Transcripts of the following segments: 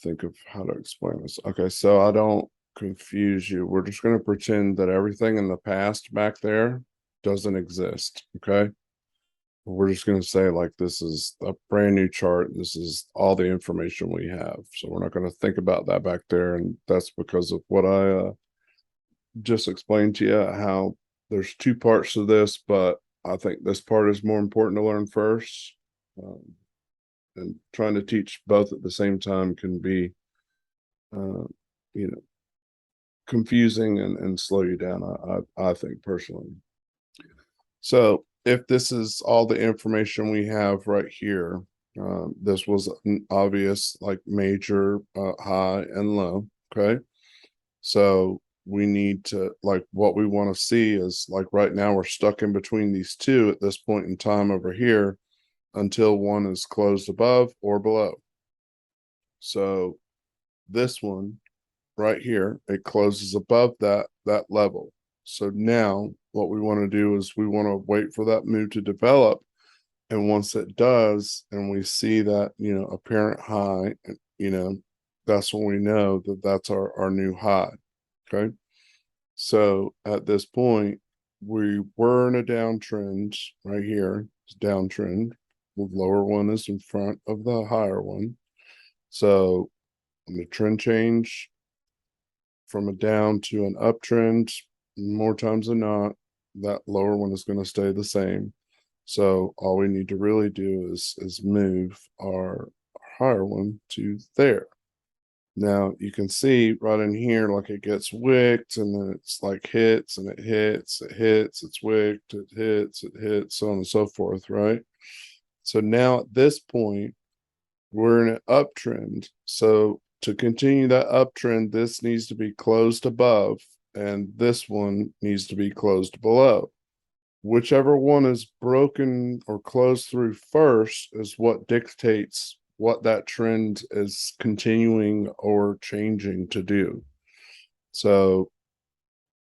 think of how to explain this. Okay, so I don't confuse you. We're just going to pretend that everything in the past back there doesn't exist. Okay. We're just going to say, like, this is a brand new chart. This is all the information we have. So we're not going to think about that back there. And that's because of what I just explained to you, how there's two parts to this, but I think this part is more important to learn first. And trying to teach both at the same time can be, uh, you know, confusing and slow you down. I think personally. So if this is all the information we have right here, this was an obvious like major, high and low. Okay. So we need to, like, what we want to see is, like, right now we're stuck in between these two at this point in time over here until one is closed above or below. So this one right here, it closes above that level. So now what we want to do is we want to wait for that move to develop. And once it does, and we see that, apparent high, that's when we know that that's our new high. Okay. So at this point, we were in a downtrend right here. It's downtrend. The lower one is in front of the higher one. So on the trend change from a down to an uptrend, more times than not, that lower one is going to stay the same. So all we need to really do is move our higher one to there. Now you can see right in here, like, it gets wicked and then it's like hits and it hits, it's wicked, it hits, so on and so forth, right? So now at this point, we're in an uptrend. So to continue that uptrend, this needs to be closed above and this one needs to be closed below. Whichever one is broken or closed through first is what dictates what that trend is continuing or changing to do. So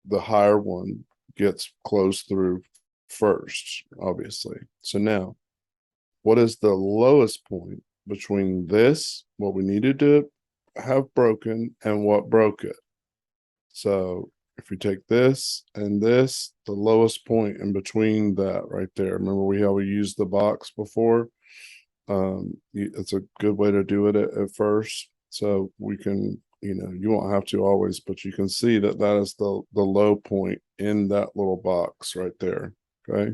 the higher one gets closed through first, obviously. So now, what is the lowest point between this, what we needed to have broken, and what broke it? So if we take this and this, the lowest point in between that right there. Remember how we used the box before? It's a good way to do it at first. So we can, you won't have to always, but you can see that that is the low point in that little box right there. Okay.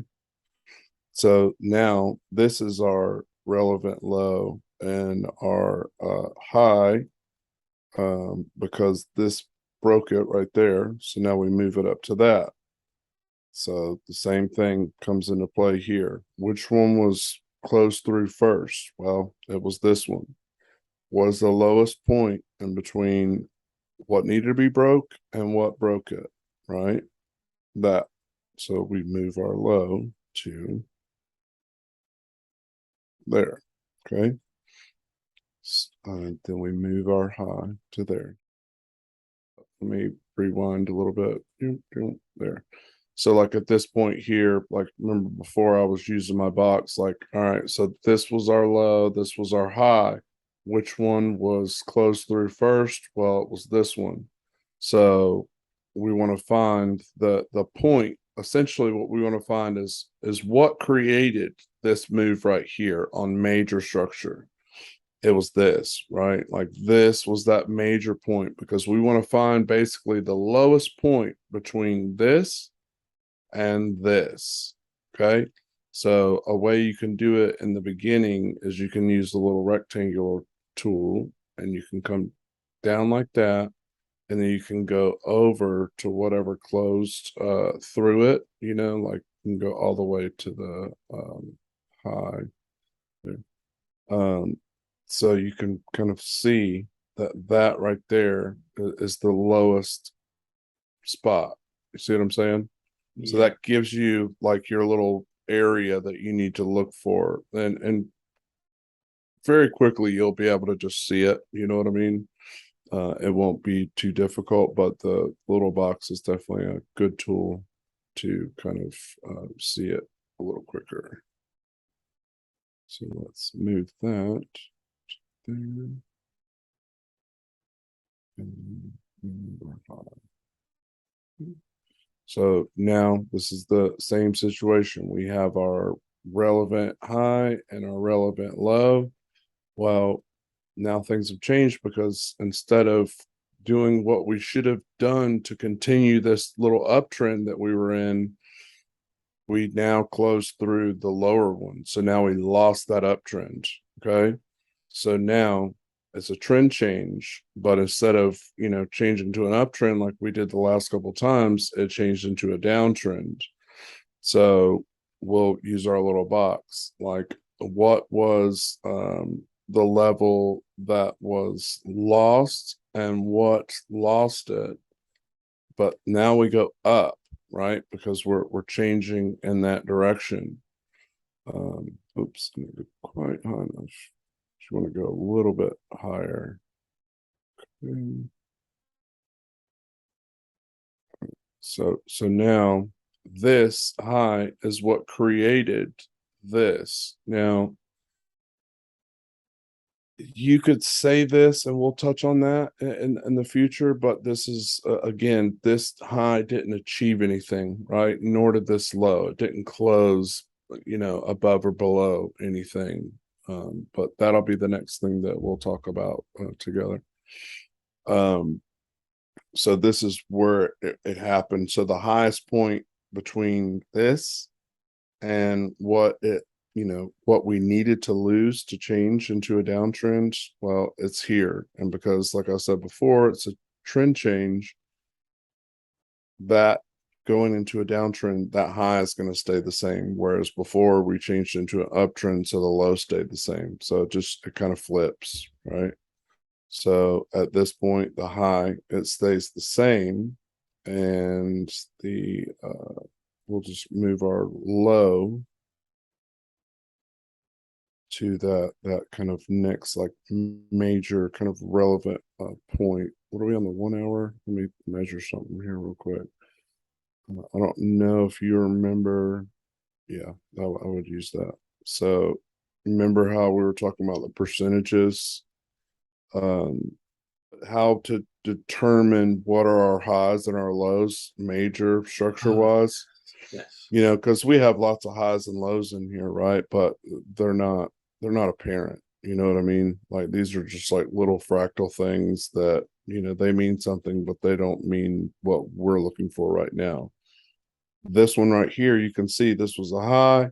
So now this is our relevant low and our high, because this broke it right there. So now we move it up to that. So the same thing comes into play here. Which one was closed through first? Well, it was this one. Was the lowest point in between what needed to be broke and what broke it, right? That. So we move our low to there. Okay. Then we move our high to there. Let me rewind a little bit. There. So like at this point here, like, remember before I was using my box, like, all right, so this was our low, this was our high. Which one was closed through first? Well, it was this one. So we want to find the point. Essentially what we want to find is what created this move right here on major structure. It was this, right? Like, this was that major point, because we want to find basically the lowest point between this and this. Okay. So a way you can do it in the beginning is you can use the little rectangular tool and you can come down like that. And then you can go over to whatever closed through it, like you can go all the way to the high there. So you can kind of see that right there is the lowest spot. You see what I'm saying? So that gives you like your little area that you need to look for, and very quickly you'll be able to just see it. You know what I mean? It won't be too difficult, but the little box is definitely a good tool to kind of see it a little quicker. So let's move that there. So now this is the same situation. We have our relevant high and our relevant low. Well, now things have changed because instead of doing what we should have done to continue this little uptrend that we were in, we now closed through the lower one. So now we lost that uptrend. Okay. So now it's a trend change, but instead of, changing to an uptrend like we did the last couple of times, it changed into a downtrend. So we'll use our little box. Like, what was the level that was lost and what lost it? But now we go up, right? Because we're changing in that direction. Oops, I'm gonna go quite high enough. You want to go a little bit higher. Okay. So now this high is what created this. Now you could say this, and we'll touch on that in the future, but this is again, this high didn't achieve anything, right? Nor did this low. It didn't close, above or below anything. But that'll be the next thing that we'll talk about together. So this is where it happened. So the highest point between this and what we needed to lose to change into a downtrend, well, it's here. And because, like I said before, it's a trend change, that going into a downtrend, that high is going to stay the same. Whereas before we changed into an uptrend, so the low stayed the same. So it kind of flips, right? So at this point, the high, it stays the same, and we'll just move our low to that kind of next, like, major kind of relevant point. What are we on the 1 hour? Let me measure something here real quick. I don't know if you remember. Yeah, I would use that. So remember how we were talking about the percentages? Um, how to determine what are our highs and our lows, major structure wise. Yes. Because we have lots of highs and lows in here, right? But they're not apparent. You know what I mean? Like, these are just like little fractal things that, they mean something, but they don't mean what we're looking for right now. This one right here, you can see this was a high,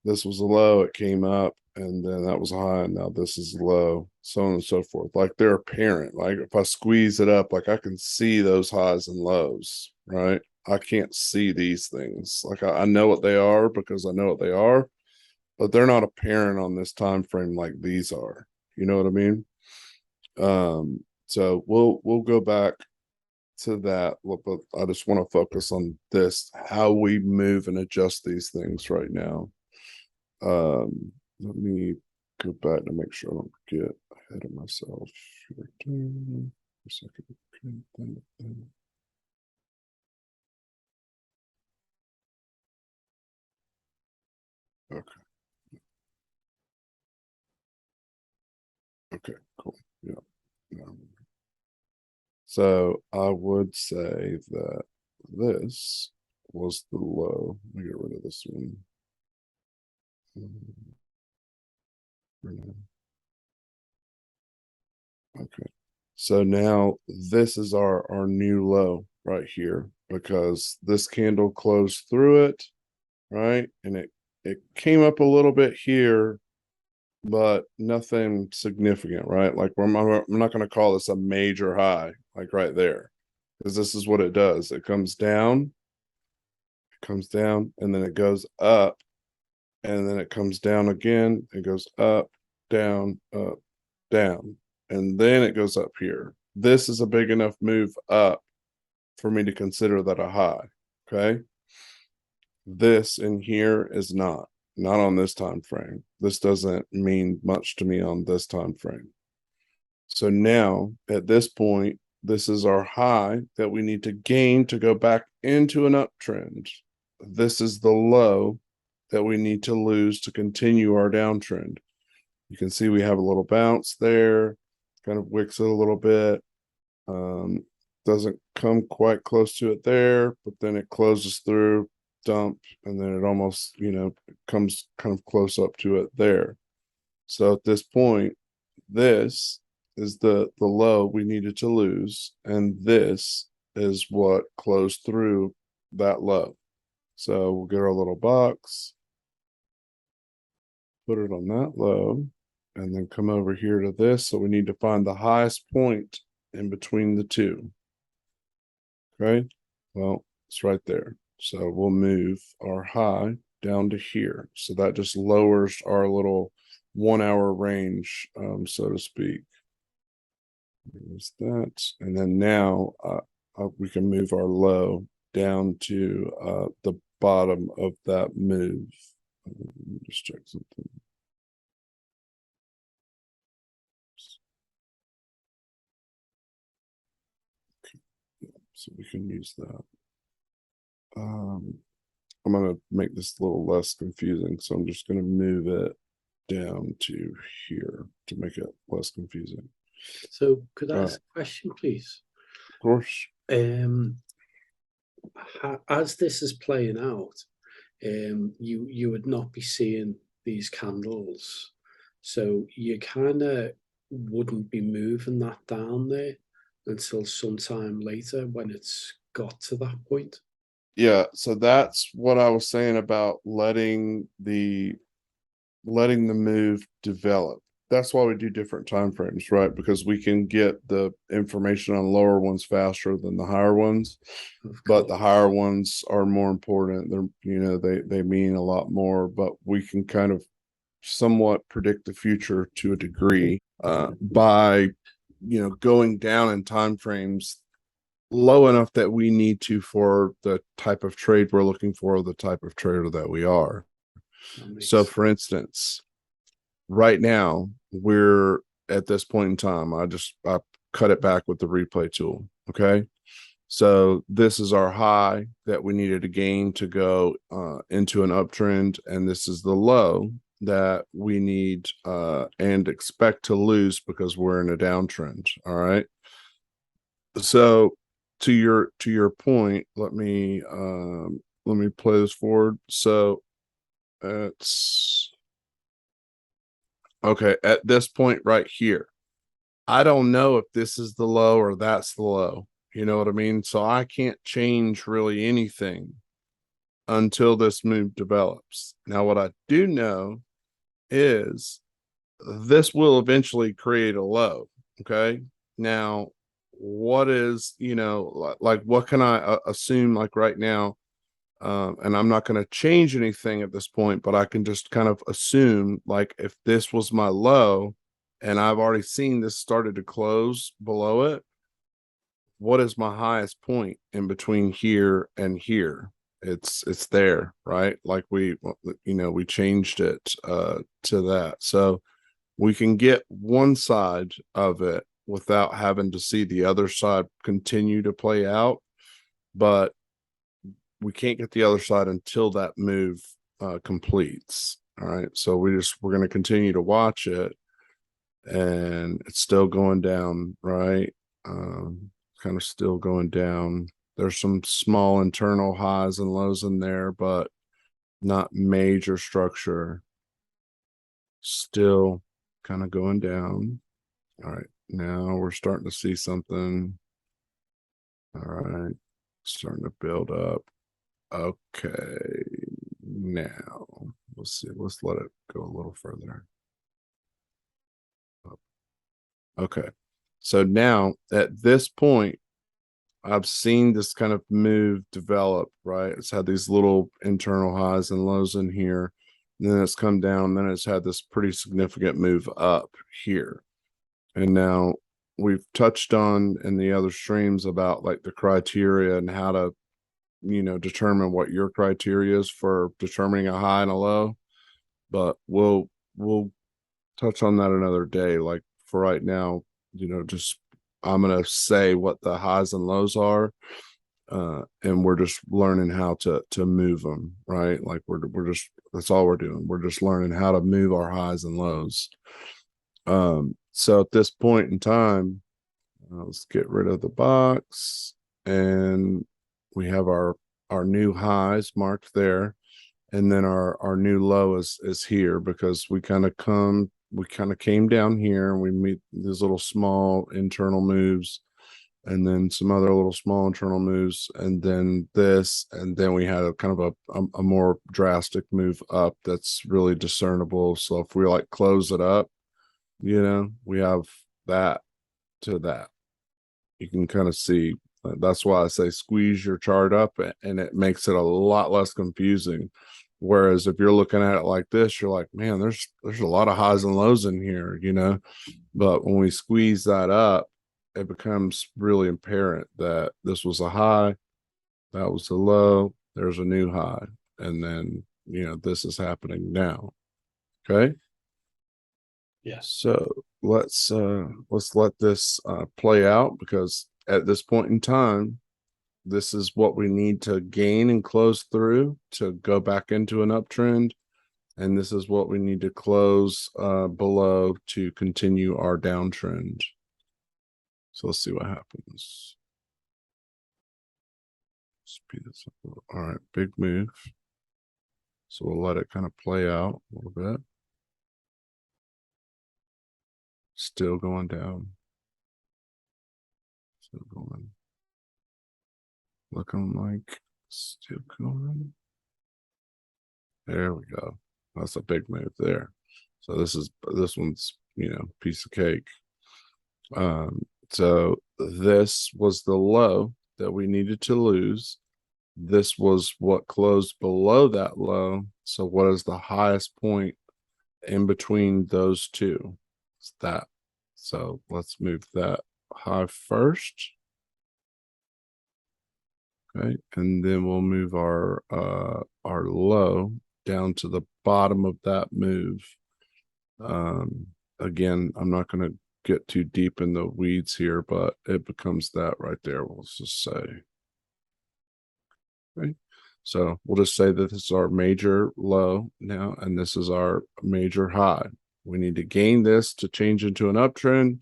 this was a low, it came up, and then that was a high, and now this is low, so on and so forth. Like, they're apparent. Like, if I squeeze it up, like, I can see those highs and lows, right? I can't see these things. Like, I know what they are because I know what they are, but they're not apparent on this time frame like these are. You know what I mean? So we'll go back to that, but I just want to focus on this, how we move and adjust these things right now. Let me go back to make sure I don't get ahead of myself. A second. Okay. Okay. Cool. Yeah. So I would say that this was the low. Let me get rid of this one. Okay. So now this is our new low right here, because this candle closed through it, right? And it came up a little bit here, but nothing significant, right? Like, I'm not going to call this a major high, like right there, because this is what it does. It comes down, and then it goes up, and then it comes down again. It goes up, down, down, and then it goes up here. This is a big enough move up for me to consider that a high. Okay. This in here is not on this time frame. This doesn't mean much to me on this time frame. So now at this point, this is our high that we need to gain to go back into an uptrend. This is the low that we need to lose to continue our downtrend. You can see we have a little bounce there, kind of wicks it a little bit. Um, doesn't come quite close to it there, but then it closes through, dump, and then it almost, comes kind of close up to it there. So at this point, this is the low we needed to lose, and this is what closed through that low. So we'll get our little box, put it on that low, and then come over here to this. So we need to find the highest point in between the two. Okay. Well, it's right there. So we'll move our high down to here. So that just lowers our little 1 hour range, so to speak. There's that. And then now we can move our low down to the bottom of that move. Let me just check something. So we can use that. I'm going to make this a little less confusing. So I'm just going to move it down to here to make it less confusing. So could I ask a question, please? Of course. As this is playing out, you would not be seeing these candles. So you kind of wouldn't be moving that down there until sometime later when it's got to that point. Yeah, so that's what I was saying about letting the move develop. That's why we do different time frames, right? Because we can get the information on lower ones faster than the higher ones, but the higher ones are more important. They're, they mean a lot more, but we can kind of somewhat predict the future to a degree by going down in time frames low enough that we need to for the type of trade we're looking for, the type of trader that we are. So for instance, right now we're at this point in time, I cut it back with the replay tool. Okay. So this is our high that we needed to gain to go into an uptrend. And this is the low that we need and expect to lose because we're in a downtrend. All right. So to your point, let me play this forward. So it's okay at this point right here. I don't know if this is the low or that's the low. You know what I mean? So I can't change really anything until this move develops. Now, what I do know is this will eventually create a low. Okay. Now, what is, like what can I assume like right now? And I'm not going to change anything at this point, but I can just kind of assume like if this was my low and I've already seen this started to close below it, what is my highest point in between here and here? It's there, right? Like we changed it to that. So we can get one side of it without having to see the other side continue to play out, but we can't get the other side until that move completes. All right. So we're going to continue to watch it, and it's still going down, right? Kind of still going down. There's some small internal highs and lows in there, but not major structure. Still kind of going down. All right. Now we're starting to see something. All right. Starting to build up. Okay. Now let's see. Let's let it go a little further. Okay. So now at this point, I've seen this kind of move develop, right? It's had these little internal highs and lows in here. And then it's come down. Then it's had this pretty significant move up here. And now we've touched on in the other streams about like the criteria and how to, determine what your criteria is for determining a high and a low. But we'll touch on that another day. Like for right now, just I'm gonna say what the highs and lows are, and we're just learning how to move them, right? Like we're just that's all we're doing. We're just learning how to move our highs and lows. So at this point in time, Let's get rid of the box, and we have our new highs marked there, and then our new low is here because we kind of came down here and we meet these little small internal moves, and then some other little small internal moves, and then this, and then we had a kind of a more drastic move up that's really discernible. So if we like close it up, we have that to that. You can kind of see. That's why I say squeeze your chart up, and it makes it a lot less confusing. Whereas if you're looking at it like this, you're like, man, there's a lot of highs and lows in here. But when we squeeze that up, it becomes really apparent that this was a high, that was a low, there's a new high, and then this is happening now. Okay. Yeah. So let's let this play out, because at this point in time, this is what we need to gain and close through to go back into an uptrend. And this is what we need to close below to continue our downtrend. So let's see what happens. Speed this up a little. All right, big move. So we'll let it kind of play out a little bit. Still going down. Still going. Looking like still going. There we go. That's a big move there. So this one's piece of cake. So this was the low that we needed to lose. This was what closed below that low. So what is the highest point in between those two? It's that. So let's move that high first. Okay, and then we'll move our low down to the bottom of that move. Again, I'm not going to get too deep in the weeds here, but it becomes that right there. We'll just say. Okay. So we'll just say that this is our major low now, and this is our major high. We need to gain this to change into an uptrend.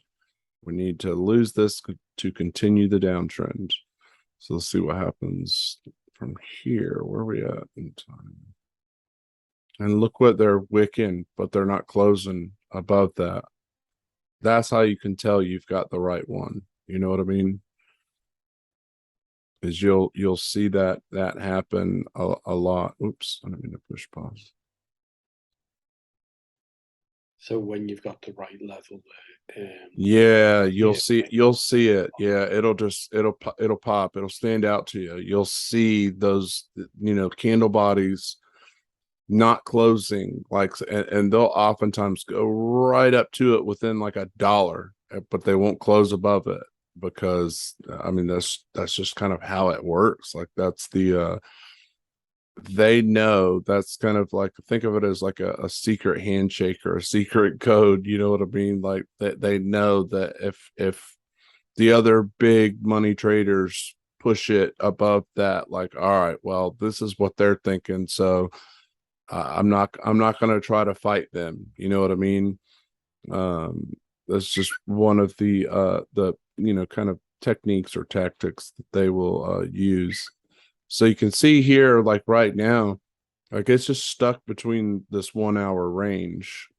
We need to lose this to continue the downtrend. So let's see what happens from here. Where are we at in time? And look what they're wicking, but they're not closing above that. That's how you can tell you've got the right one. You know what I mean? Is you'll see that happen a lot. Oops, I didn't mean to push pause. So when you've got the right level there, yeah, you'll see it. Yeah, it'll pop. It'll stand out to you. You'll see those candle bodies not closing, like, and they'll oftentimes go right up to it within like $1, but they won't close above it, because I mean that's just kind of how it works. Like that's they know, that's kind of like, think of it as like a secret handshake or a secret code. You know what I mean? Like that they know that if the other big money traders push it above that, like, all right, well, this is what they're thinking. So I'm not going to try to fight them. You know what I mean? That's just one of the kind of techniques or tactics that they will use. So you can see here, like right now, like it's just stuck between this 1 hour range,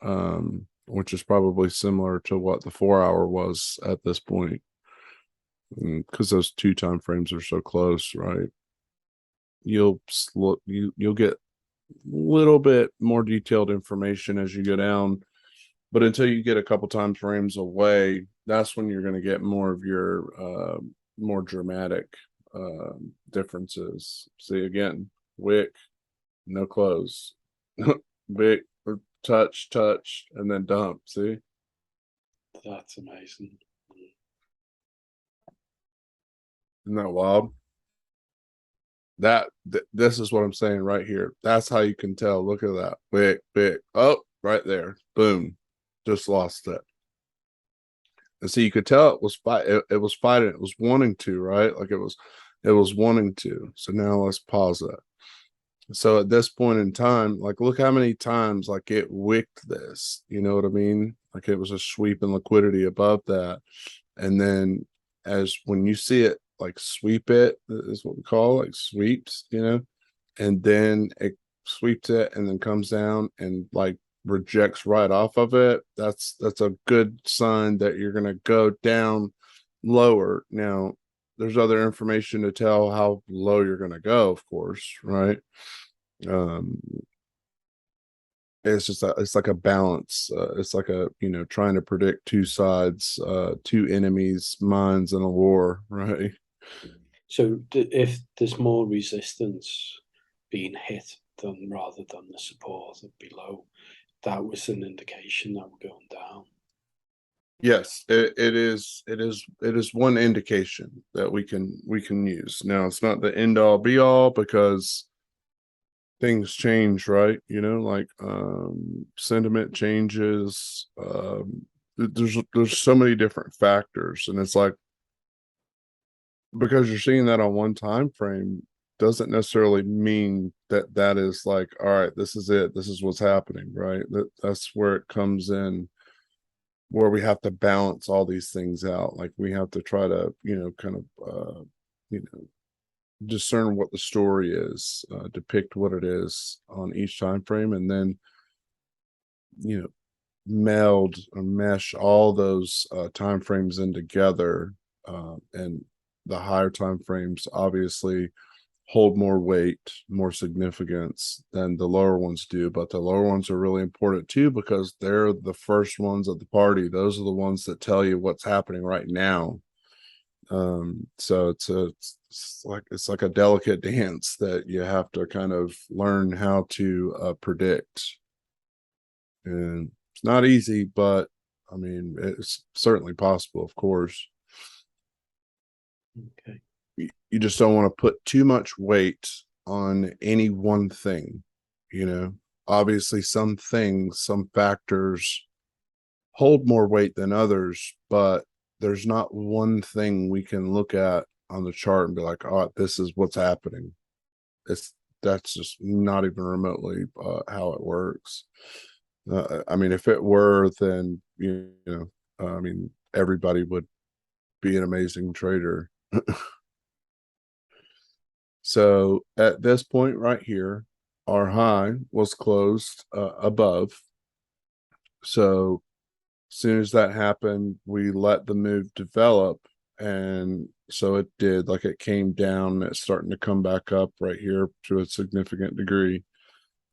which is probably similar to what the 4 hour was at this point, because those two time frames are so close, right? You'll get a little bit more detailed information as you go down, but until you get a couple time frames away, that's when you're going to get more of your more dramatic differences. See, again, wick, no close, wick, touch, and then dump. See, that's amazing. isn't that wild? This is what I'm saying right here. That's how you can tell. Look at that, wick. Oh, right there, boom, just lost it. And so you could tell it was it was fighting. It was wanting to, right? Like it was wanting to. So now let's pause that. So at this point in time, like look how many times like it wicked this. You know what I mean? Like it was a sweep in liquidity above that, and then as when you see it like sweep it is what we call like sweeps, and then it sweeps it and then comes down and like rejects right off of it. That's a good sign that you're gonna go down lower. Now, there's other information to tell how low you're gonna go, of course, right? Um, it's like a balance. It's like a trying to predict two sides, two enemies, minds in a war, right? So if there's more resistance being hit than rather than the support below, that was an indication that we're going down. Yes, it is one indication that we can use. Now it's not the end all be all because things change, right? Like sentiment changes. There's so many different factors, and it's like because you're seeing that on one time frame doesn't necessarily mean that that is like, all right, this is it, this is what's happening, right? That's where it comes in, where we have to balance all these things out. Like we have to try to kind of you know discern what the story is, depict what it is on each time frame, and then you know meld or mesh all those time frames in together. And the higher time frames obviously hold more weight, more significance than the lower ones do, but the lower ones are really important too because they're the first ones at the party. Those are the ones that tell you what's happening right now. So it's like a delicate dance that you have to kind of learn how to predict, and it's not easy, but I mean it's certainly possible, of course. Okay. You just don't want to put too much weight on any one thing. Obviously some things, some factors hold more weight than others, but there's not one thing we can look at on the chart and be like, oh, this is what's happening. It's That's just not even remotely how it works. I mean, if it were, then I mean, everybody would be an amazing trader. So at this point right here, our high was closed above. So as soon as that happened, we let the move develop. And so it did, like it came down, it's starting to come back up right here to a significant degree,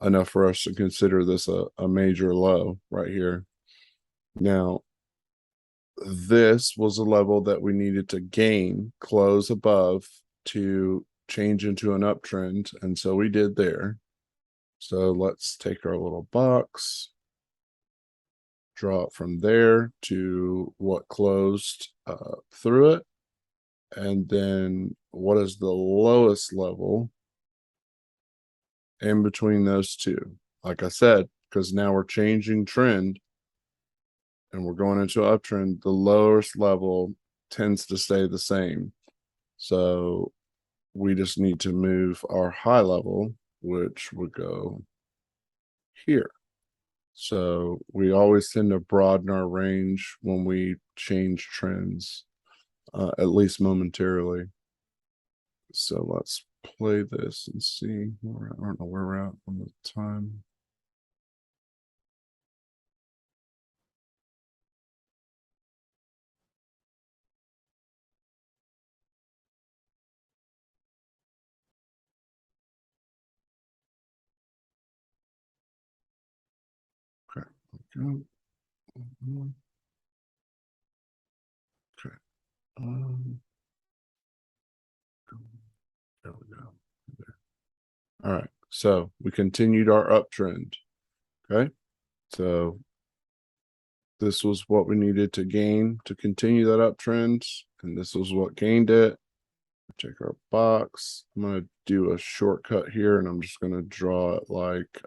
enough for us to consider this a major low right here. Now, this was a level that we needed to gain, close above to change into an uptrend. And so we did there. So let's take our little box, draw it from there to what closed through it. And then what is the lowest level in between those two? Like I said, because now we're changing trend and we're going into uptrend, the lowest level tends to stay the same. So we just need to move our high level, which would go here. So we always tend to broaden our range when we change trends, at least momentarily. So let's play this and see where I don't know where we're at on the time. Okay, okay. Okay. Um, there we go. There. All right. So we continued our uptrend. Okay. So this was what we needed to gain to continue that uptrend, and this was what gained it. Check our box. I'm going to do a shortcut here, and I'm just going to draw it like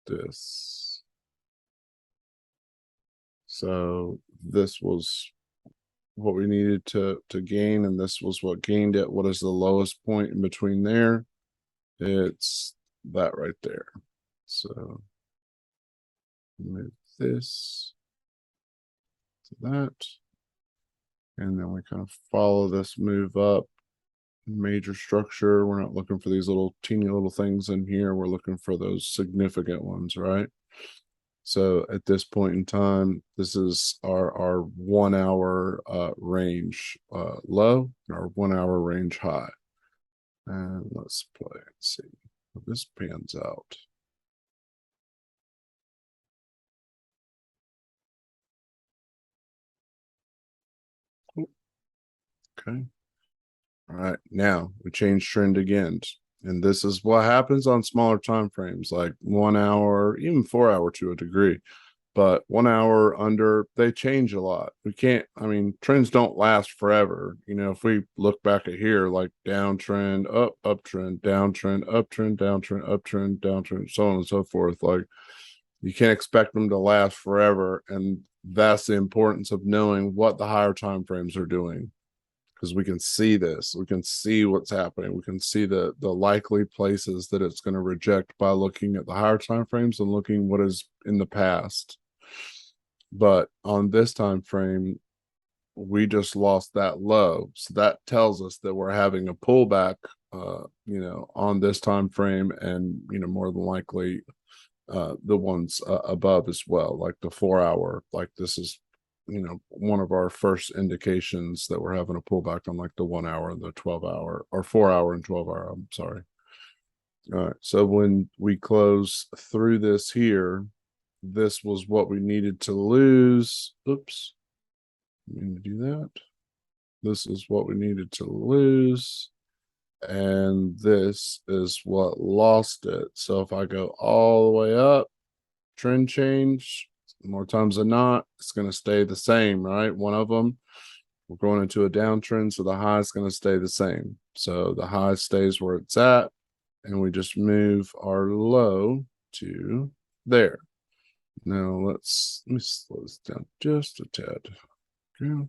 this. So this was what we needed to gain, and this was what gained it. What is the lowest point in between there? It's that right there. So move this to that. And then we kind of follow this move up. Major structure. We're not looking for these little teeny little things in here. We're looking for those significant ones, right? So at this point in time, this is our 1 hour range low, our 1 hour range high. And let's play and see how this pans out. Okay. All right. Now we change trend again. And this is what happens on smaller time frames, like 1 hour, even 4 hour to a degree. But 1 hour under, they change a lot. We can't, I mean, trends don't last forever. You know, if we look back at here, like downtrend, uptrend, downtrend, uptrend, downtrend, uptrend, downtrend, so on and so forth. Like you can't expect them to last forever. And that's the importance of knowing what the higher time frames are doing. Because we can see this, we can see what's happening, we can see the likely places that it's going to reject by looking at the higher time frames and looking what is in the past. But on this time frame, we just lost that low, so that tells us that we're having a pullback, on this time frame, and more than likely the ones above as well, like the 4 hour. Like this is one of our first indications that we're having a pullback on like the 1 hour and the 12 hour, or 4 hour and 12 hour. I'm sorry. All right. So when we close through this here, this was what we needed to lose. Oops. I mean to do that. This is what we needed to lose. And this is what lost it. So if I go all the way up, trend change, more times than not, it's going to stay the same, right? One of them, we're going into a downtrend, so the high is going to stay the same. So the high stays where it's at, and we just move our low to there. Now let me slow this down just a tad. Okay.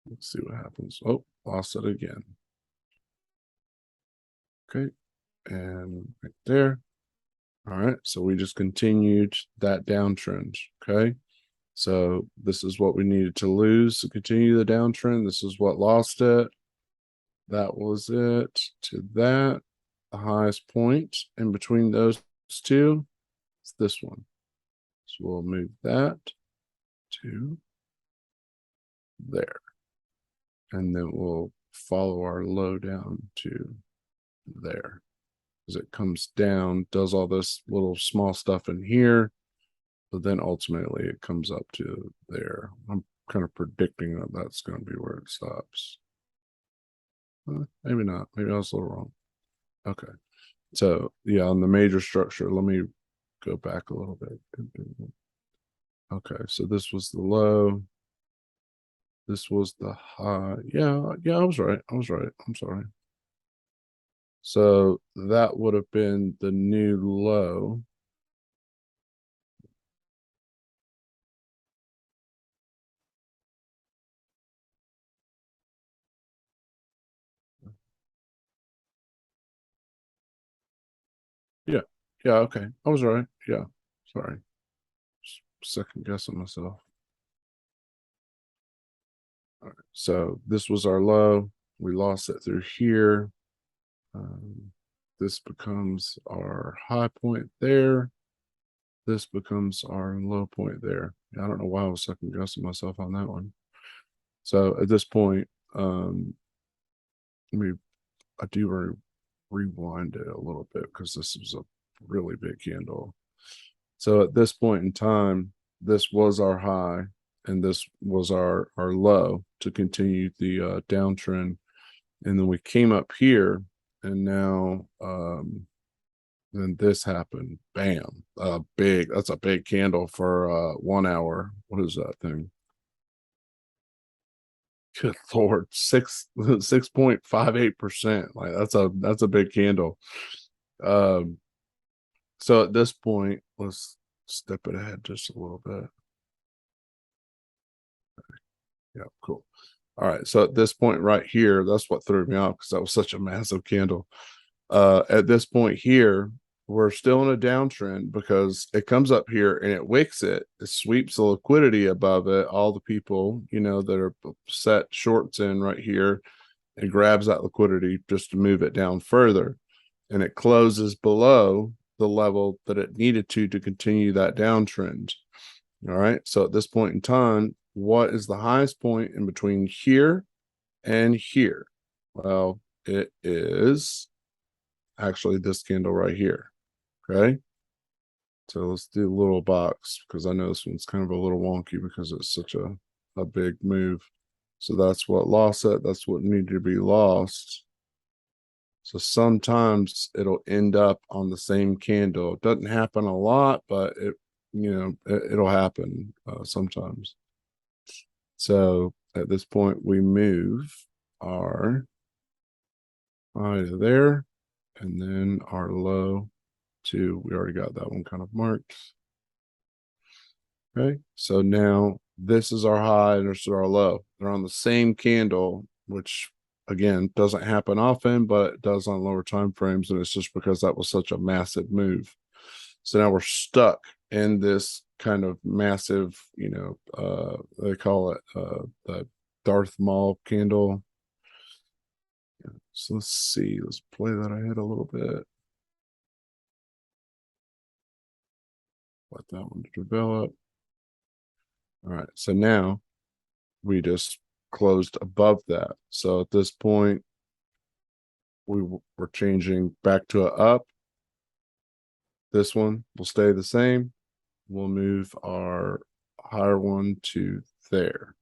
Let's see what happens. Oh, lost it again. Okay. And right there. All right. So we just continued that downtrend. Okay. So this is what we needed to lose to continue the downtrend. This is what lost it. That was it to that. The highest point in between those two is this one. So we'll move that to there. And then we'll follow our low down to there. As it comes down, does all this little small stuff in here, but then ultimately it comes up to there. I'm kind of predicting that that's going to be where it stops. Maybe not. Maybe I was a little wrong. Okay. So yeah, on the major structure, let me go back a little bit. Okay, so this was the low. This was the high. Yeah, I was right. I was right. I'm sorry. So that would have been the new low. Yeah. Yeah. Okay. I was right. Yeah. Sorry. Second guessing myself. All right. So this was our low. We lost it through here. This becomes our high point there. This becomes our low point there. I don't know why I was second guessing myself on that one. So at this point, I do rewind it a little bit because this was a really big candle. So at this point in time, this was our high and this was our low to continue the downtrend. And then we came up here, and now then this happened. Bam. That's a big candle for 1 hour. What is that thing? Good Lord, 6.58%. Like that's a big candle. Um, so at this point, let's step it ahead just a little bit. Yeah, cool. All right. So at this point right here, that's what threw me off because that was such a massive candle. At this point here, we're still in a downtrend because it comes up here and it wicks it. It sweeps the liquidity above it. All the people, that are set shorts in right here, it grabs that liquidity just to move it down further. And it closes below the level that it needed to continue that downtrend. All right. So at this point in time, what is the highest point in between here and here? Well, it is actually this candle right here. Okay. So let's do a little box because I know this one's kind of a little wonky because it's such a big move. So that's what lost it. That's what needed to be lost. So sometimes it'll end up on the same candle. It doesn't happen a lot, but it'll happen sometimes. So at this point, we move our high to there, and then our low to, we already got that one kind of marked. Okay, so now this is our high and this is our low. They're on the same candle, which again doesn't happen often, but it does on lower time frames, and it's just because that was such a massive move. So now we're stuck in this kind of massive, they call it the Darth Maul candle. So let's see, let's play that ahead a little bit. Let that one develop. All right, so now we just closed above that. So at this point, we're changing back to a up. This one will stay the same. We'll move our higher one to there,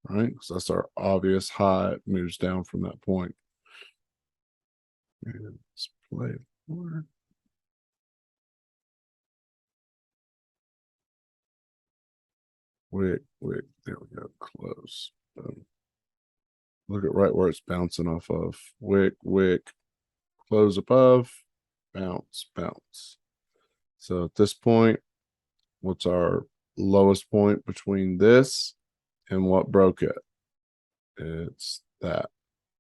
right? Because that's our obvious high. It moves down from that point. And let's play more. Wick, there we go, close. Look at right where it's bouncing off of. Wick, close above, bounce, bounce. So at this point, what's our lowest point between this and what broke it? It's that,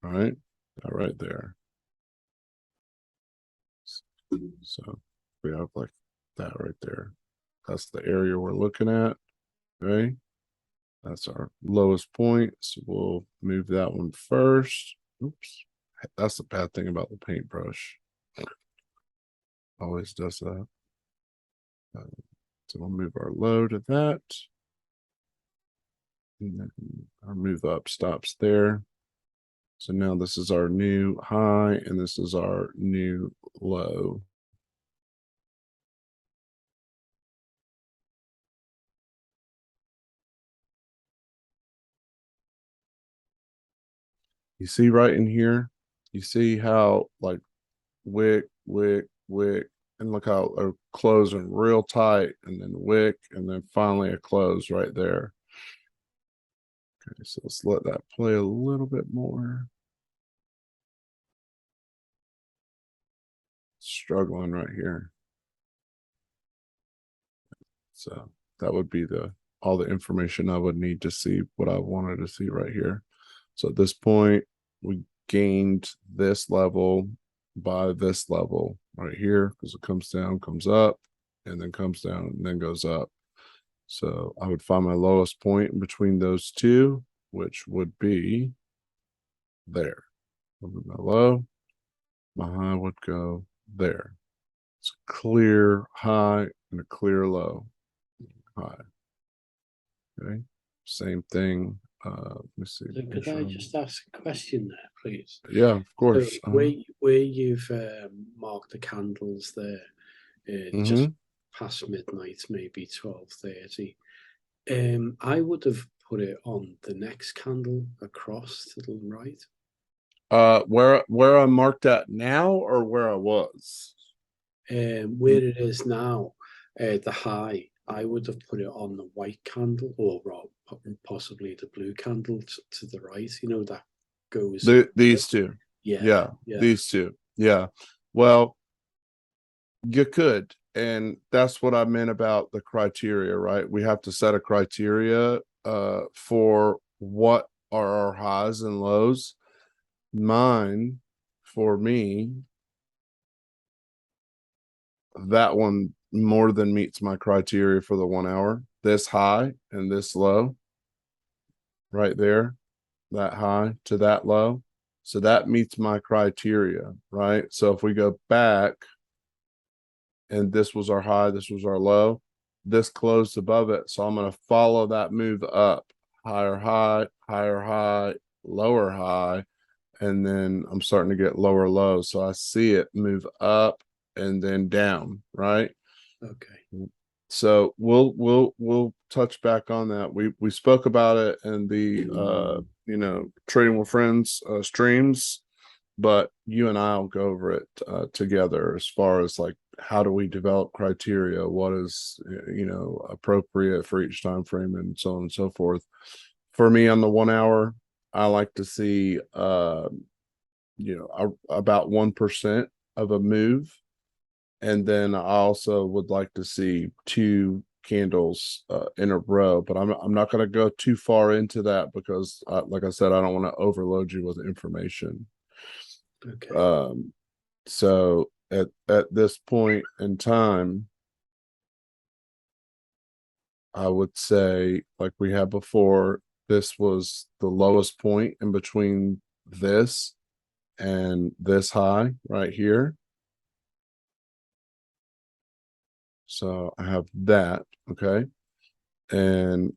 right? That right there. So we have like that right there. That's the area we're looking at, right? That's our lowest point. So we'll move that one first. Oops. That's the bad thing about the paintbrush. Always does that. So we'll move our low to that. And then our move up stops there. So now this is our new high and this is our new low. You see right in here, you see how like wick, and look how they're closing real tight, and then wick, and then finally a close right there. Okay, so let's let that play a little bit more. Struggling right here. So that would be all the information I would need to see what I wanted to see right here. So at this point, we gained this level by this level right here because it comes down, comes up, and then comes down and then goes up. So I would find my lowest point in between those two, which would be there. My low, my high would go there. It's a clear high and a clear low. High. Okay. Same thing. Let me see. So could I just ask a question there, please? Yeah, of So course. where you've marked the candles there, just Mm-hmm. past midnight, maybe 12:30. I would have put it on the next candle across to the right. Where I'm marked at now or where I was? Where it is now, the high, I would have put it on the white candle or possibly the blue candle to the right. You know that goes. These two. Yeah, Yeah, yeah. these two. Yeah. Well, you could, and that's what I meant about the criteria, right? We have to set a criteria for what are our highs and lows. Mine, for me, that one more than meets my criteria for the 1 hour. This high and this low right there, that high to that low. So that meets my criteria, right? So if we go back and this was our high, this was our low, this closed above it. So I'm going to follow that move up, higher high, lower high. And then I'm starting to get lower low. So I see it move up and then down, right? Okay. So we'll touch back on that. We spoke about it in the trading with friends streams, but you and I'll go over it together as far as like how do we develop criteria, what is appropriate for each time frame, and so on and so forth. For me on the 1 hour, I like to see about 1% of a move. And then I also would like to see two candles in a row, but I'm not going to go too far into that because, like I said, I don't want to overload you with information. Okay. So at this point in time, I would say, like we had before, this was the lowest point in between this and this high right here. So I have that, okay? And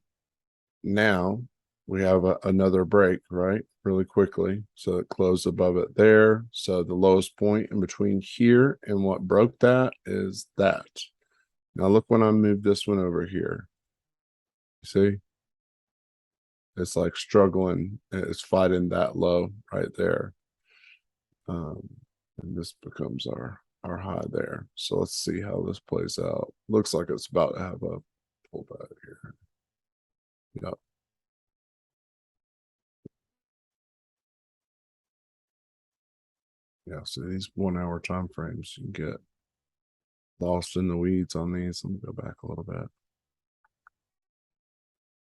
now we have another break, right? Really quickly. So it closed above it there. So the lowest point in between here and what broke that is that. Now look when I move this one over here. You see? It's like struggling. It's fighting that low right there. And this becomes our high there. So let's see how this plays out. Looks like it's about to have a pullback here. Yep. Yeah, so these 1 hour time frames, you can get lost in the weeds on these. Let me go back a little bit.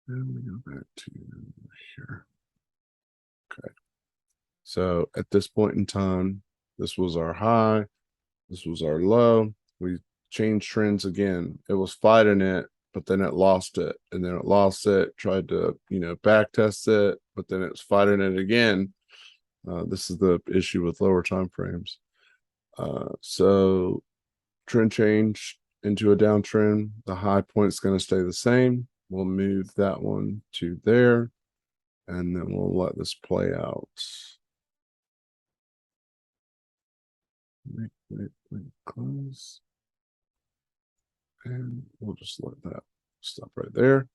And we go back to here. Okay. So at this point in time, this was our high. This was our low. We changed trends again. It was fighting it, but then it lost it. And then it lost it, tried to, back test it, but then it's fighting it again. This is the issue with lower time frames. So trend change into a downtrend. The high point is going to stay the same. We'll move that one to there, and then we'll let this play out. Wait, close. And we'll just let that stop right there.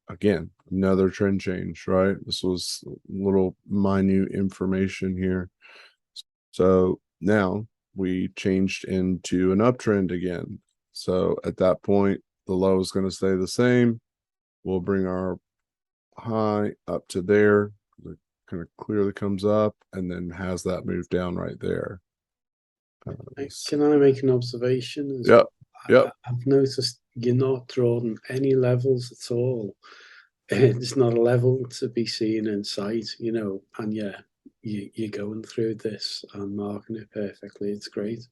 Again, another trend change, right? This was little minute information here. So now we changed into an uptrend again. So at that point, the low is going to stay the same. We'll bring our high up to there. It kind of clearly comes up and then has that move down right there. Can I make an observation as Yep. well? Yep. I've noticed you're not drawing any levels at all. It's not a level to be seen in sight, and yeah, you're going through this and marking it perfectly. It's great.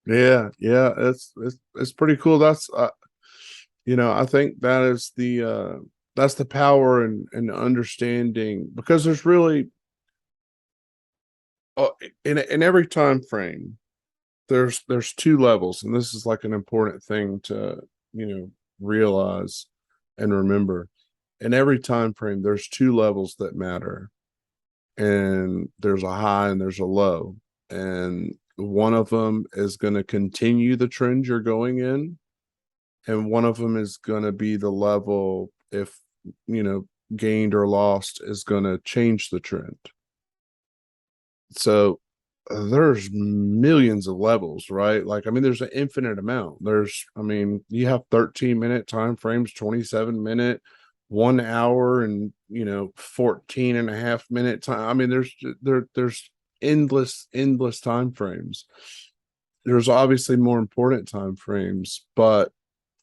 Yeah. It's pretty cool. That's I think that's the power and understanding, because there's really in every time frame there's two levels, and this is like an important thing to realize and remember. In every time frame there's two levels that matter, and there's a high and there's a low, and one of them is going to continue the trend you're going in, and one of them is going to be the level, if gained or lost, is going to change the trend. So there's millions of levels, right? Like, I mean, there's an infinite amount. You have 13-minute time frames, 27-minute, 1 hour, and 14 and a half minute time. I mean, there's endless time frames. There's obviously more important time frames, but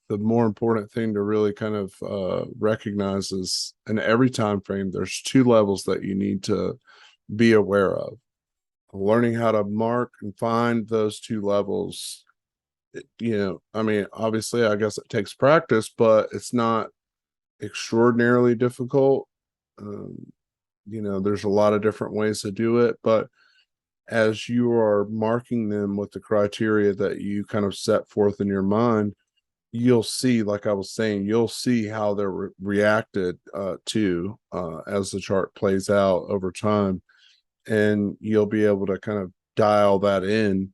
the more important thing to really kind of recognize is, in every time frame there's two levels that you need to be aware of. learning how to mark and find those two levels, I mean, obviously, I guess it takes practice, but it's not extraordinarily difficult. Um, there's a lot of different ways to do it, but as you are marking them with the criteria that you kind of set forth in your mind, you'll see, like I was saying, you'll see how they're reacted to as the chart plays out over time, and you'll be able to kind of dial that in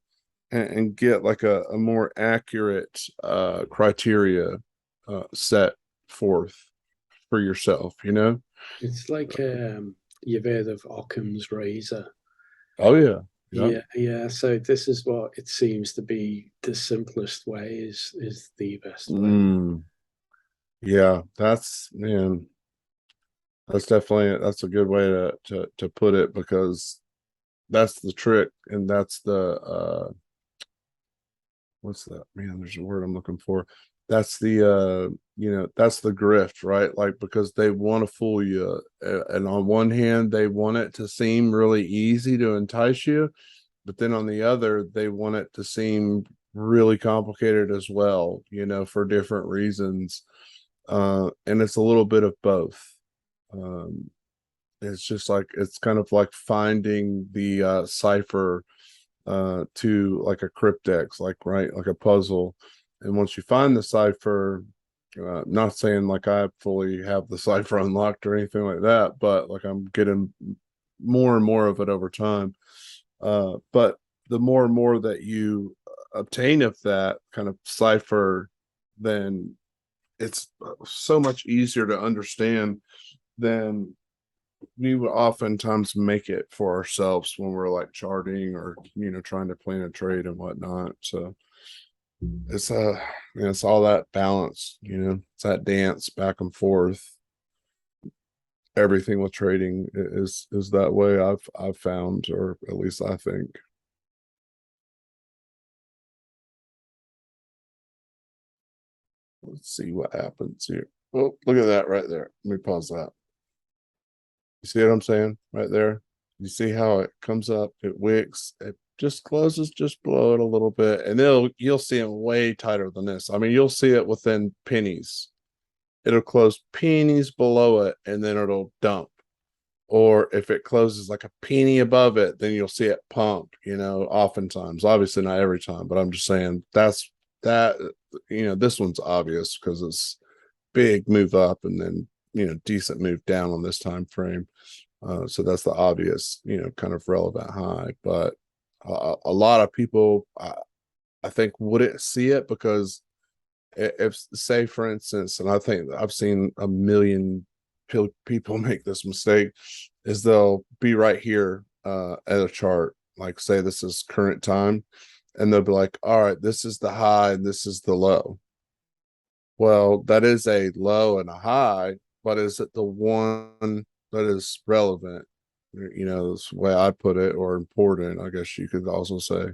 and get like a more accurate criteria set forth for yourself, It's like you've heard of Occam's razor. Oh yeah. Yeah. Yeah, yeah. So this is what it seems to be the simplest way is the best way. Mm, yeah, that's man, that's a good way to put it, because that's the trick, and that's the what's that, man, there's a word I'm looking for. That's the that's the grift, right? Like, because they want to fool you, and on one hand they want it to seem really easy to entice you, but then on the other they want it to seem really complicated as well, for different reasons. And it's a little bit of both. um it's just like, it's kind of like finding the cipher to like a cryptex, like, right, like a puzzle. And once you find the cipher, not saying like I fully have the cipher unlocked or anything like that, but like I'm getting more and more of it over time. But the more and more that you obtain of that kind of cipher, then it's so much easier to understand than we would oftentimes make it for ourselves when we're like charting or trying to plan a trade and whatnot. So it's it's all that balance, it's that dance back and forth. Everything with trading is that way, I've found, or at least I think. Let's see what happens here. Oh, look at that right there. Let me pause that. You see what I'm saying right there? You see how it comes up, it wicks, it just closes just below it a little bit, and you'll see it way tighter than this. I mean, you'll see it within pennies. It'll close pennies below it, and then it'll dump. Or if it closes like a penny above it, then you'll see it pump, oftentimes. Obviously not every time, but I'm just saying that this one's obvious because it's big move up and then decent move down on this time frame. So that's the obvious, kind of relevant high. But a lot of people, I think, wouldn't see it, because if, say, for instance, and I think I've seen a million people make this mistake, is they'll be right here at a chart, like say this is current time, and they'll be like, all right, this is the high and this is the low. Well, that is a low and a high, but is it the one that is relevant? That's the way I put it, or important, I guess you could also say.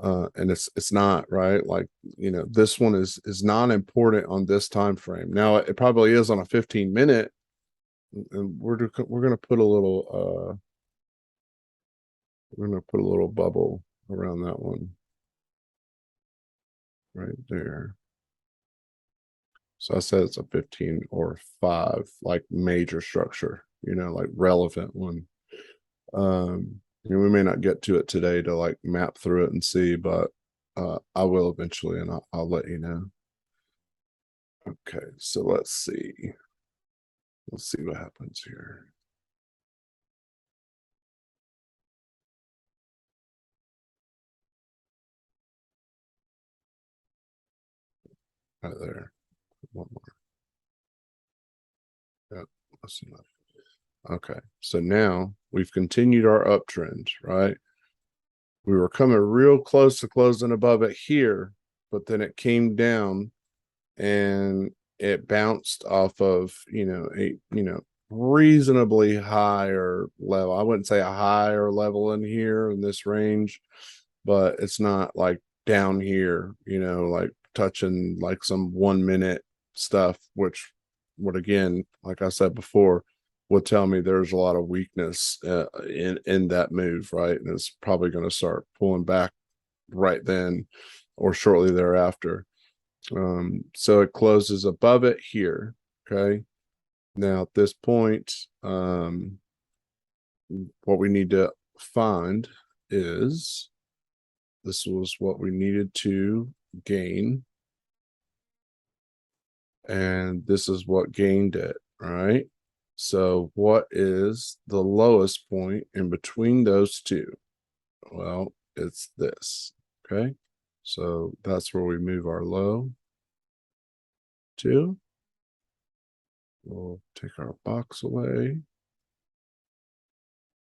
And it's not, right. Like, this one is not important on this time frame. Now it probably is on a 15-minute, and we're gonna put a little bubble around that one right there. So I said it's a 15 or 5, like major structure, like relevant one. We may not get to it today to like map through it and see, but I will eventually, and I'll let you know. Okay, so let's see. Let's see what happens here. Right there. One more. Yep. Let's see. Okay, so now we've continued our uptrend, right? We were coming real close to closing above it here, but then it came down and it bounced off of, a, reasonably higher level. I wouldn't say a higher level in here in this range, but it's not like down here, like touching like some 1 minute stuff, which would, again, like I said before, would tell me there's a lot of weakness in that move, right? And it's probably going to start pulling back right then or shortly thereafter. So it closes above it here. Okay. Now at this point, what we need to find is this was what we needed to gain. And this is what gained it, right? So what is the lowest point in between those two? Well, it's this, okay? So that's where we move our low to. We'll take our box away.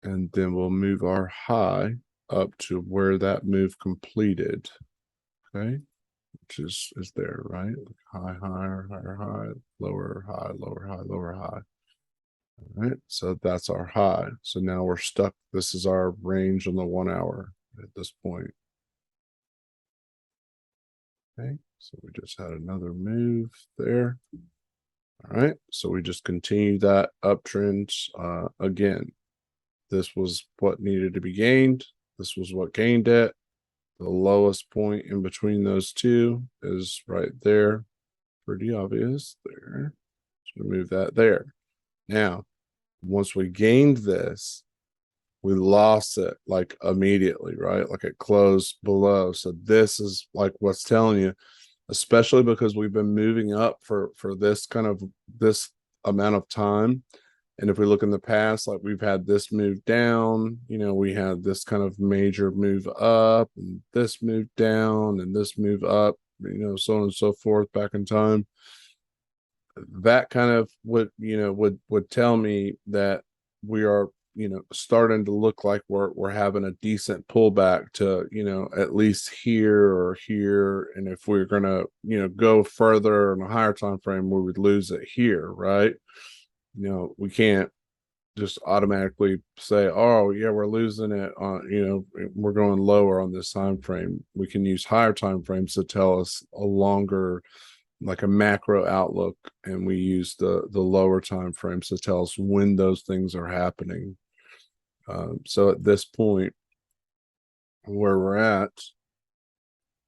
And then we'll move our high up to where that move completed, okay? Which is there, right? High, higher, higher, high, lower, high, lower, high, lower, high. All right, so that's our high. So now we're stuck. This is our range on the 1 hour at this point. Okay, so we just had another move there. All right, so we just continue that uptrend again. This was what needed to be gained. This was what gained it. The lowest point in between those two is right there. Pretty obvious there. So move that there. Now, once we gained this, we lost it like immediately, right? Like it closed below. So this is like what's telling you, especially because we've been moving up for this kind of this amount of time. And if we look in the past, like we've had this move down, you know, we had this kind of major move up and this move down and this move up, you know, so on and so forth back in time. That kind of would tell me that we are, you know, starting to look like we're having a decent pullback to, you know, at least here or here. And if we're gonna, you know, go further in a higher time frame, we would lose it here, right? You know, we can't just automatically say, oh yeah, we're losing it on, you know, we're going lower on this time frame. We can use higher time frames to tell us a longer, like a macro outlook, and we use the lower time frames to tell us when those things are happening. So at this point where we're at,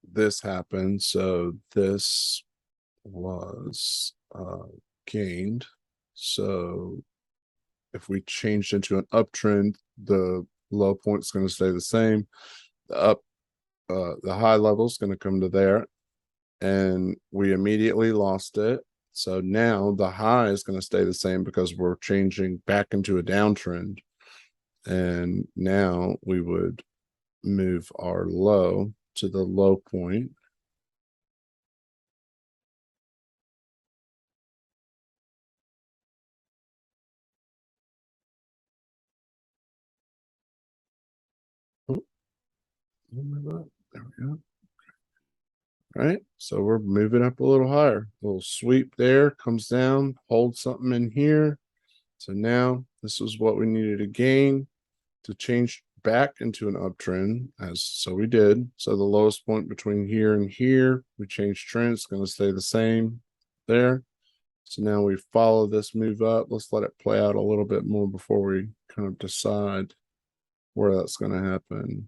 this happened. So this was gained. So if we changed into an uptrend, the low point is going to stay the same. The high level is going to come to there, and we immediately lost it. So now the high is going to stay the same because we're changing back into a downtrend. And now we would move our low to the low point. Oh, there we go. All right, so we're moving up a little higher. A little sweep there, comes down, hold something in here. So now this is what we needed to gain to change back into an uptrend, as so we did. So the lowest point between here and here, we changed trend, it's going to stay the same there. So now we follow this move up. Let's let it play out a little bit more before we kind of decide where that's going to happen.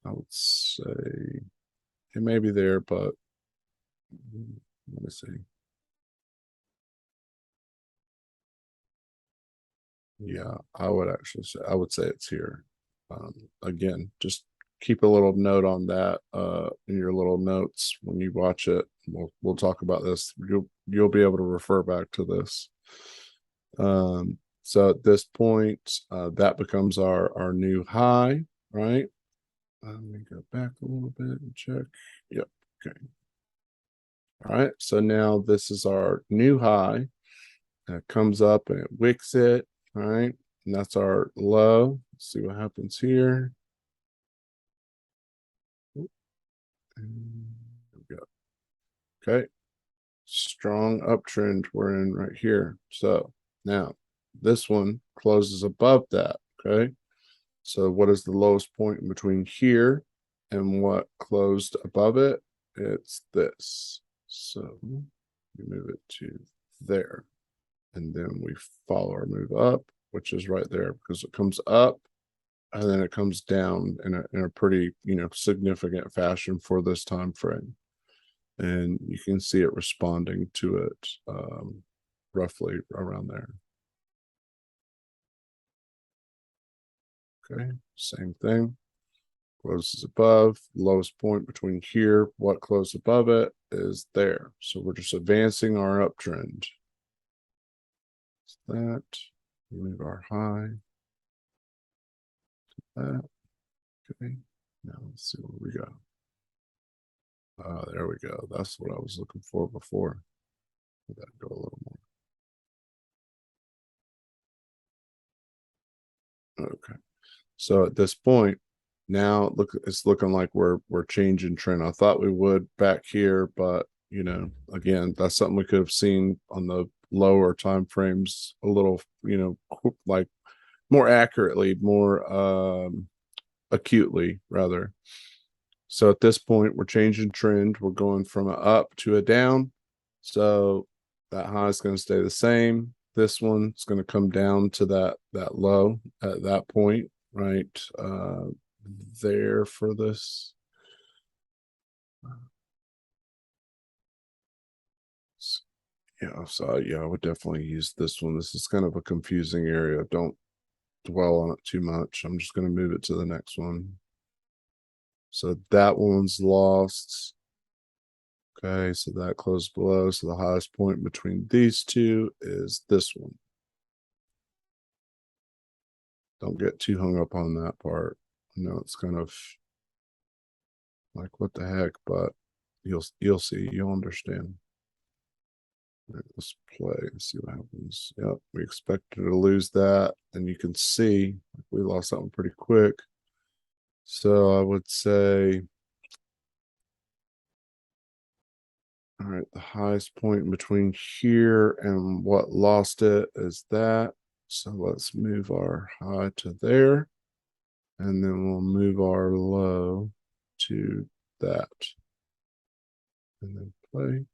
I would say it may be there, but let me see. Yeah, I would actually say it's here. Again, just keep a little note on that in your little notes when you watch it. We'll talk about this. You'll be able to refer back to this. So at this point, that becomes our new high, right? Let me go back a little bit and check. Yep. Okay. All right. So now this is our new high. It comes up and it wicks it. All right. And that's our low. Let's see what happens here. And there we go. Okay. Strong uptrend we're in right here. So now this one closes above that. Okay. So what is the lowest point in between here and what closed above it? It's this. So we move it to there. and then we follow our move up, which is right there because it comes up and then it comes down in a pretty, significant fashion for this time frame. And you can see it responding to it roughly around there. Okay, same thing. Closes above, lowest point between here, what closed above it is there. So we're just advancing our uptrend. That, move our high. That, okay. Now let's see what we got. There we go. That's what I was looking for before. Let that go a little more. Okay. So at this point, now look, it's looking like we're changing trend. I thought we would back here, but again, that's something we could have seen on the lower time frames a little, like more accurately, more acutely rather. So at this point, we're changing trend. We're going from an up to a down. So that high is going to stay the same. This one's going to come down to that low at that point, right there for this. Yeah, so yeah, I would definitely use this one. This is kind of a confusing area. Don't dwell on it too much. I'm just going to move it to the next one. So that one's lost. Okay, so that closed below. So the highest point between these two is this one. Don't get too hung up on that part. It's kind of like what the heck, but you'll see, you'll understand. Right, let's play and see what happens. Yep, we expected to lose that, and you can see we lost that one pretty quick. So I would say, all right, the highest point in between here and what lost it is that. So let's move our high to there, and then we'll move our low to that, and then play.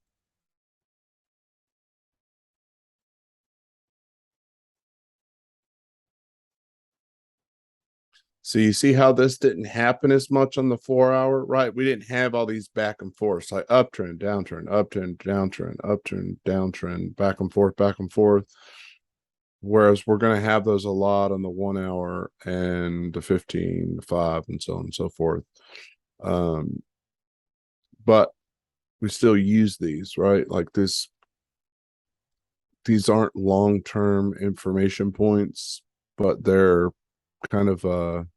So you see how this didn't happen as much on the 4 hour, right? We didn't have all these back and forth, like uptrend, downtrend, uptrend, downtrend, uptrend, downtrend, back and forth, back and forth. Whereas we're going to have those a lot on the 1 hour and the 15, the 5, and so on and so forth. But we still use these, right? Like these aren't long-term information points, but they're kind of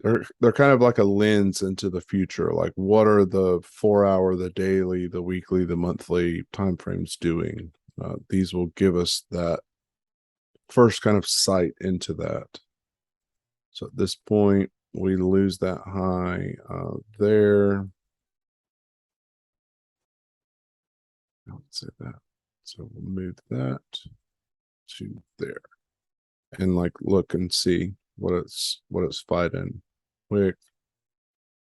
they're kind of like a lens into the future. Like, what are the 4 hour, the daily, the weekly, the monthly timeframes doing? These will give us that first kind of sight into that. So at this point, we lose that high there. Let's say that. So we'll move that to there, and like look and see what it's fighting. Quick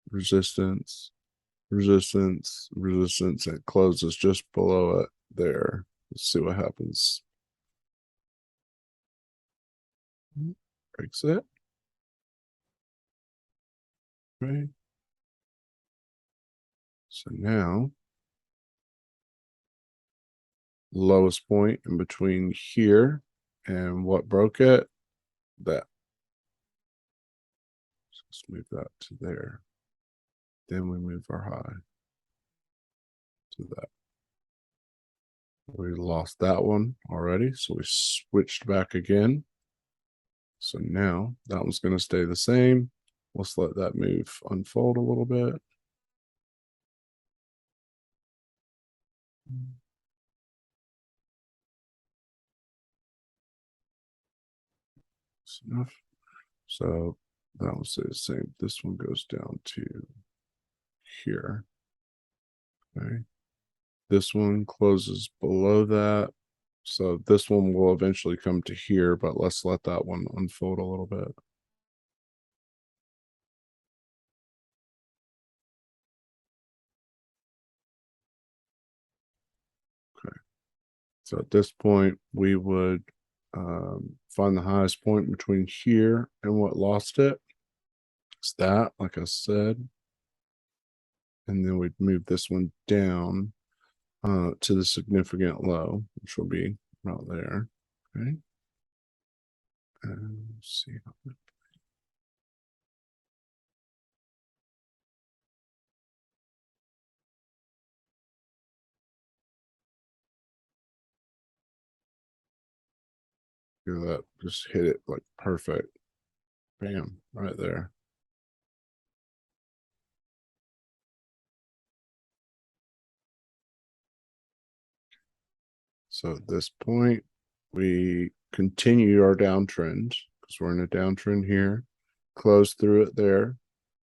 resistance, resistance, resistance. It closes just below it there. Let's see what happens. Breaks it. Right. So now, lowest point in between here and what broke it, that. So let's move that to there. Then we move our high to that. We lost that one already, so we switched back again. So now that one's going to stay the same. Let's let that move unfold a little bit. That's enough. So that will stay the same. This one goes down to here. Okay. This one closes below that. So this one will eventually come to here, but let's let that one unfold a little bit. Okay. So at this point, we would find the highest point between here and what lost it. It's that, like I said. And then we'd move this one down to the significant low, which will be about there. Okay. And let's see. Do that. Just hit it like perfect. Bam, right there. So at this point, we continue our downtrend because we're in a downtrend here, close through it there.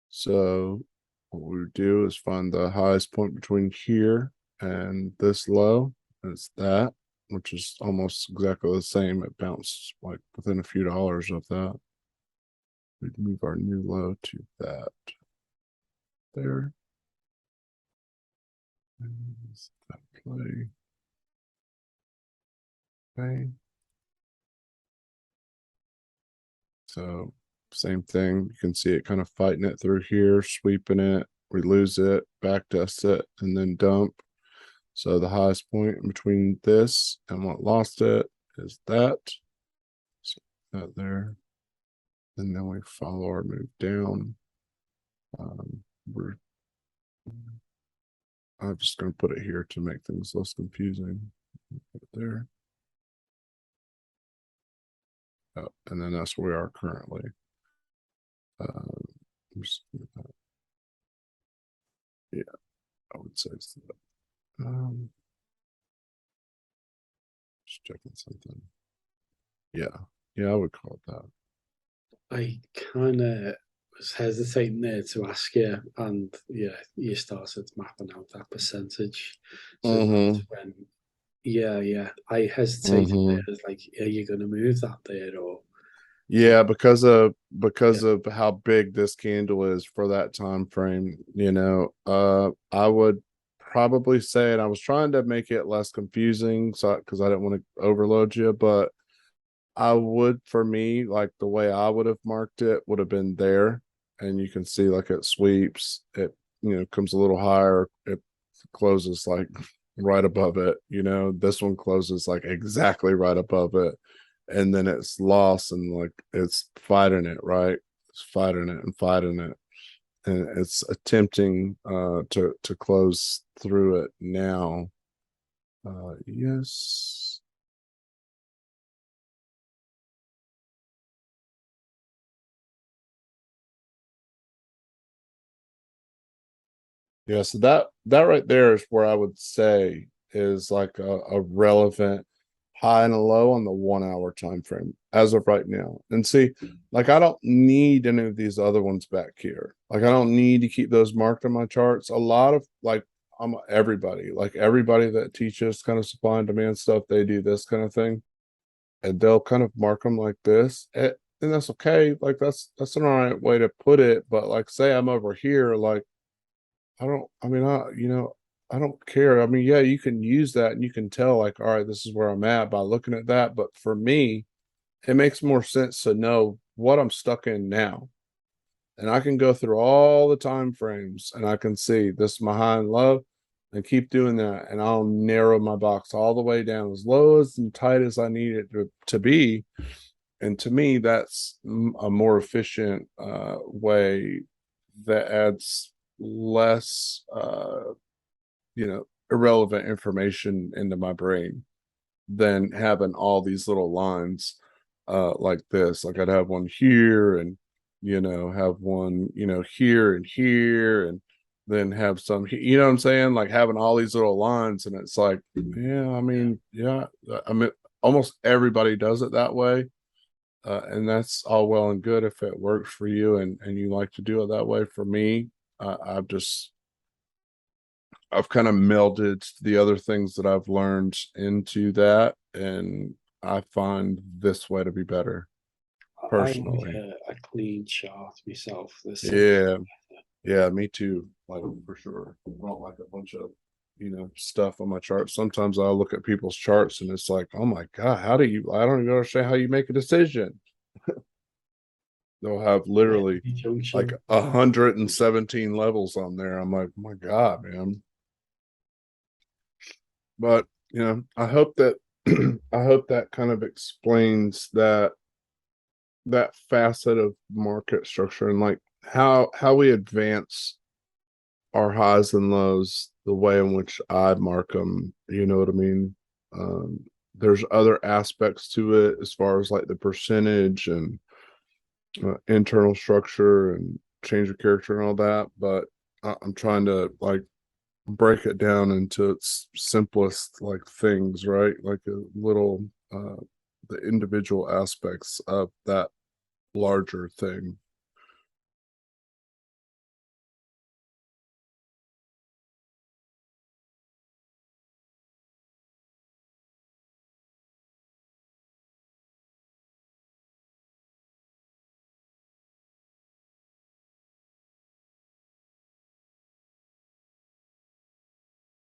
So what we would do is find the highest point between here and this low. It's that, which is almost exactly the same. It bounced like within a few dollars of that. We'd move our new low to that there. And that play. Okay. So same thing. You can see it kind of fighting it through here, sweeping it. We lose it, back dust it, and then dump. So the highest point in between this and what lost it is that. So that there. And then we follow our move down. We're I'm just going to put it here to make things less confusing. Put it there. Oh, and then that's where we are currently. Just, yeah, I would say so. Just checking something. Yeah, yeah, I would call it that. I kind of was hesitating there to ask you, and yeah, you started mapping out that percentage. So Mm-hmm. that's when, yeah, yeah, I hesitated there. Mm-hmm. It's like, are you going to move that there, or yeah, Yeah, yeah, because of how big this candle is for that time frame, I would probably say, and I was trying to make it less confusing, so because I didn't want to overload you, but I would, for me, like the way I would have marked it would have been there, and you can see like it sweeps, it comes a little higher, it closes like right above it. This one closes like exactly right above it, and then it's lost and like it's fighting it, right? It's fighting it and fighting it, and it's attempting to close through it now. Yes. Yeah, so that right there is where I would say is like a relevant high and a low on the 1 hour time frame as of right now. And see, like I don't need any of these other ones back here. Like I don't need to keep those marked on my charts. A lot of like everybody that teaches kind of supply and demand stuff, they do this kind of thing, and they'll kind of mark them like this. And that's okay. Like that's an all right way to put it. But like say I'm over here, like I don't, I mean, I don't care. I mean, yeah, you can use that and you can tell, like, all right, this is where I'm at by looking at that. But for me, it makes more sense to know what I'm stuck in now. And I can go through all the time frames and I can see this is my high and low and keep doing that. And I'll narrow my box all the way down as low as and tight as I need it to be. And to me, that's a more efficient way that adds less irrelevant information into my brain than having all these little lines like this. Like I'd have one here and have one here and here, and then have some you know what I'm saying, like having all these little lines. And it's like, yeah, I yeah. mean, yeah, I mean almost everybody does it that way. And that's all well and good if it works for you and you like to do it that way. For me, I've kind of melded the other things that I've learned into that, and I find this way to be better I like personally. a clean chart myself. There's something Yeah, yeah, me too. Like for sure. I don't like a bunch of stuff on my chart. Sometimes I'll look at people's charts and it's like, oh my God, how do you, I don't even understand how you make a decision. They'll have literally Every like junction. 117 levels on there. I'm like, oh my God, man. But I hope that I hope that kind of explains that facet of market structure and like how we advance our highs and lows the way in which I mark them. You know what I mean? There's other aspects to it as far as like the percentage and internal structure and change of character and all that, but I'm trying to like break it down into its simplest like things, right? Like a little the individual aspects of that larger thing.